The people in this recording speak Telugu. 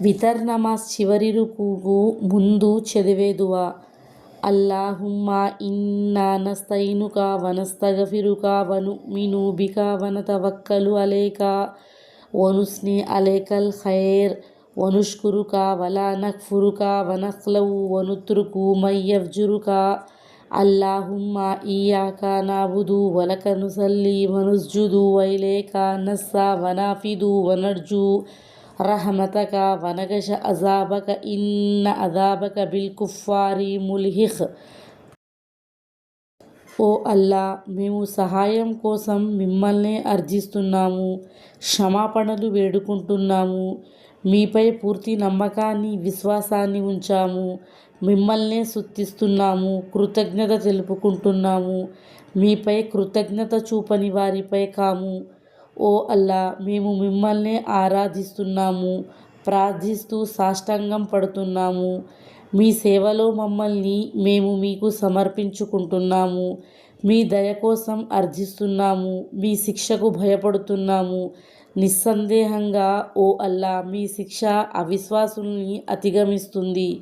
వితర్ నమాజ్ చివరి రుకుకు ముందు చదివే దువా. అల్లాహుమ్మా ఇన్నా నస్తయినుక వనస్తగఫిరుక వనుమిను బిక వనతవక్కలు అలైకా వనుస్ని అలైకల్ ఖైర్ వనుష్కురుక వలా నక్ఫురుక వనఖ్లవు వనుత్రుకు మయ్యఫ్జురుక. అల్లాహుమ్మా ఇయ్యాక నాబుదు వలక నుసల్లి వనుస్జుదు వైలేక నస్సా వనాఫిదు వనర్జు రహమతక వనగష అజాబక ఇన్న అజాబక బిల్ కుఫారి ముల్హిఖ్. ఓ అల్లా, మేము సహాయం కోసం మిమ్మల్నే అర్థిస్తున్నాము, క్షమాపణలు వేడుకుంటున్నాము. మీపై పూర్తి నమ్మకాన్ని, విశ్వాసాన్ని ఉంచాము. మిమ్మల్నే స్తుతిస్తున్నాము, కృతజ్ఞత తెలుపుకుంటున్నాము. మీపై కృతజ్ఞత చూపని వారిపై కాము. ఓ అల్లా, మేము మిమ్మల్నే ఆరాధిస్తున్నాము, ప్రార్థిస్తూ సాష్టాంగం పడుతున్నాము. మీ సేవలో మమ్మల్ని మేము మీకు సమర్పించుకుంటున్నాము. మీ దయ కోసం అర్థిస్తున్నాము, మీ శిక్షకు భయపడుతున్నాము. నిస్సందేహంగా ఓ అల్లా, మీ శిక్ష అవిశ్వాసుల్ని అధిగమిస్తుంది.